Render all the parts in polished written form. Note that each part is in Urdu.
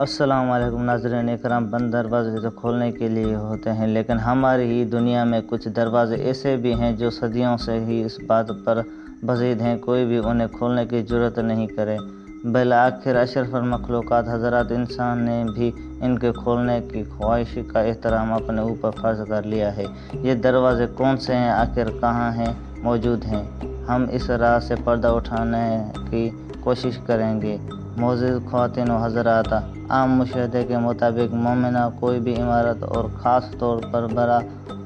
السلام علیکم ناظرین اکرام، بند دروازے تو کھولنے کے لیے ہوتے ہیں، لیکن ہماری ہی دنیا میں کچھ دروازے ایسے بھی ہیں جو صدیوں سے ہی اس بات پر بزید ہیں، کوئی بھی انہیں کھولنے کی جرات نہیں کرے۔ بالآخر اشرف المخلوقات حضرت انسان نے بھی ان کے کھولنے کی خواہش کا احترام اپنے اوپر فرض کر لیا ہے۔ یہ دروازے کون سے ہیں، آخر کہاں ہیں موجود ہیں؟ ہم اس راز سے پردہ اٹھانے کی کوشش کریں گے۔ معزز خواتین و حضرات، عام مشاہدے کے مطابق مومنہ کوئی بھی عمارت اور خاص طور پر بڑا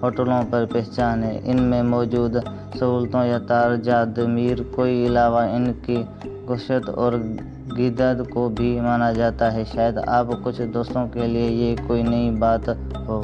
ہوٹلوں پر پہچان ہے۔ ان میں موجود سہولتوں یا تعمیر کوئی علاوہ ان کی گشت اور گدائی کو بھی مانا جاتا ہے۔ شاید آپ کچھ دوستوں کے لیے یہ کوئی نئی بات ہو۔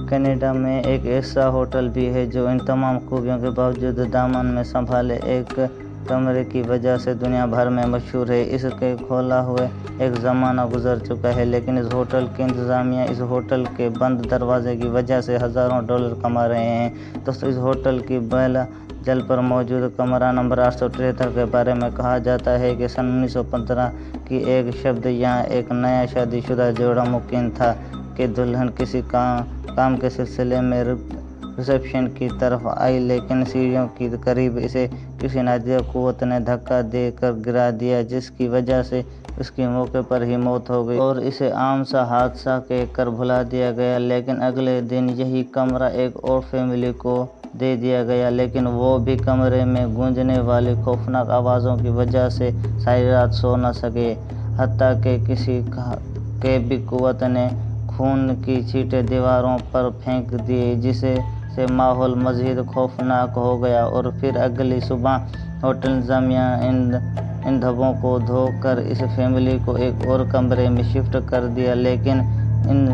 کینیڈا میں ایک ایسا ہوٹل بھی ہے جو ان تمام خوبیوں کے باوجود دامن میں سنبھالے ایک کمرے کی وجہ سے دنیا بھر میں مشہور ہے۔ اس کے کھولے ہوئے ایک زمانہ گزر چکا ہے، لیکن اس ہوٹل کی انتظامیہ اس ہوٹل کے بند دروازے کی وجہ سے ہزاروں ڈالر کما رہے ہیں۔ دوستو، اس ہوٹل کی بیلا جل پر موجود کمرہ نمبر 873 کے بارے میں کہا جاتا ہے کہ سن 1915 کی ایک شب یہاں ایک نیا شادی شدہ جوڑا مقیم تھا کہ دلہن کسی کام کے سلسلے میں ریسیپشن کی طرف آئی، لیکن سیڑھیوں کے قریب اسے کسی نادر قوت نے دھکا دے کر گرا دیا، جس کی وجہ سے اس کی موقع پر ہی موت ہو گئی اور اسے عام سا حادثہ کہہ کر بھلا دیا گیا۔ لیکن اگلے دن یہی کمرہ ایک اور فیملی کو دے دیا گیا، لیکن وہ بھی کمرے میں گونجنے والی خوفناک آوازوں کی وجہ سے ساری رات سو نہ سکے، حتیٰ کہ کسی غیبی قوت نے خون کی چھینٹیں دیواروں پر پھینک دیں، جس سے ماحول مزید خوفناک ہو گیا۔ اور پھر اگلی صبح ہوٹل انتظامیہ ان دھبوں کو دھو کر اس فیملی کو ایک اور کمرے میں شفٹ کر دیا۔ لیکن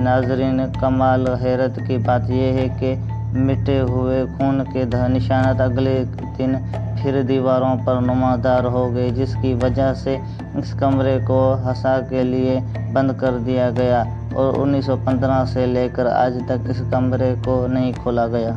ناظرین، کمال حیرت کی بات یہ ہے کہ مٹے ہوئے خون کے نشانات اگلے دن پھر دیواروں پر نمودار ہو گئے، جس کی وجہ سے اس کمرے کو ہمیشہ کے لیے بند کر دیا گیا اور 1915 سے لے کر آج تک اس کمرے کو نہیں کھولا گیا۔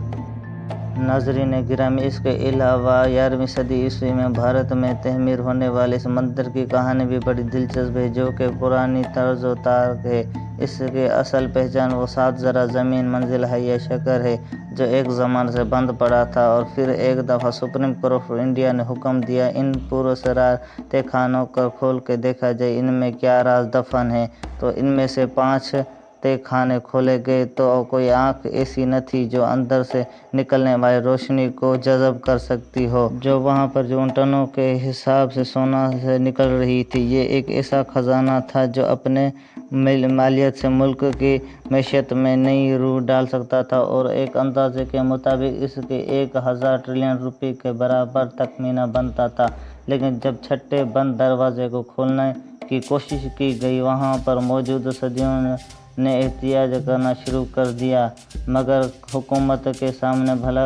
ناظرین گرامی، اس کے علاوہ 11ویں صدی عیسوی میں بھارت میں تعمیر ہونے والے اس مندر کی کہانی بھی بڑی دلچسپ ہے، جو کہ پرانی طرز و ترک ہے۔ اس کی اصل پہچان وہ 7 ذرا زمین منزل حیّہ شکر ہے جو ایک زمانے سے بند پڑا تھا، اور پھر ایک دفعہ سپریم کورٹ آف انڈیا نے حکم دیا ان پراسرار تہہ خانوں کو کھول کر دیکھا جائے ان میں کیا راز دفن ہے۔ تو ان میں سے 5 تہہ خانے کھولے گئے تو کوئی آنکھ ایسی نہ تھی جو اندر سے نکلنے والی روشنی کو جذب کر سکتی ہو، جو وہاں پر جو ٹنوں کے حساب سے سونا سے نکل رہی تھی۔ یہ ایک ایسا خزانہ تھا جو اپنے مالیت سے ملک کی معیشت میں نئی روح ڈال سکتا تھا، اور ایک اندازے کے مطابق اس کے 1000 ٹریلین روپے کے برابر تخمینہ بنتا تھا۔ لیکن جب چھٹے بند دروازے کو کھولنے کی کوشش کی گئی، وہاں پر موجود صیادوں نے احتجاج کرنا شروع کر دیا، مگر حکومت کے سامنے بھلا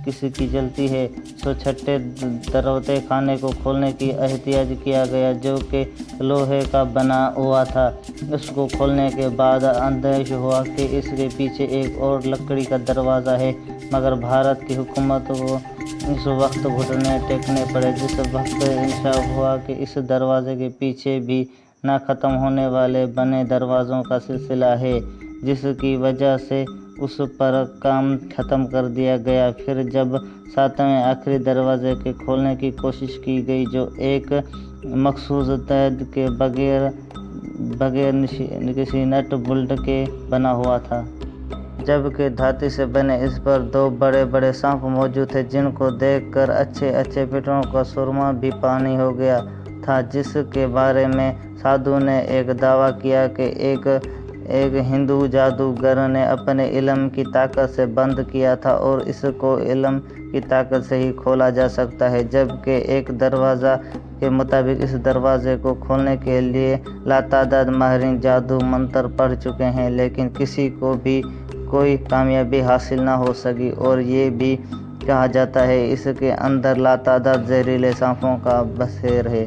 کس کی چلتی ہے، سو چھٹے تہہ خانے کو کھولنے کی احتجاج کیا گیا، جو کہ لوہے کا بنا ہوا تھا۔ اس کو کھولنے کے بعد اندیشہ ہوا کہ اس کے پیچھے ایک اور لکڑی کا دروازہ ہے، مگر بھارت کی حکومت کو اس وقت گھٹنے ٹیکنے پڑے، جس وقت انکشاف ہوا کہ اس دروازے کے پیچھے بھی نہ ختم ہونے والے بنے دروازوں کا سلسلہ ہے، جس کی وجہ سے اس پر کام ختم کر دیا گیا۔ پھر جب 7ویں آخری دروازے کے کھولنے کی کوشش کی گئی، جو ایک مخصوص تعداد کے بغیر کسی نٹ بولٹ کے بنا ہوا تھا، جبکہ دھات سے بنے اس پر 2 بڑے بڑے سانپ موجود تھے، جن کو دیکھ کر اچھے پیٹروں کا سرما بھی پانی ہو گیا تھا، جس کے بارے میں سادھو نے ایک دعویٰ کیا کہ ایک ہندو جادوگر نے اپنے علم کی طاقت سے بند کیا تھا اور اس کو علم کی طاقت سے ہی کھولا جا سکتا ہے، جبکہ ایک دروازہ کے مطابق اس دروازے کو کھولنے کے لیے لاتعداد ماہرین جادو منتر پڑھ چکے ہیں، لیکن کسی کو بھی کوئی کامیابی حاصل نہ ہو سکی، اور یہ بھی کہا جاتا ہے اس کے اندر لاتعداد زہریلے سانپوں کا بسیر ہے۔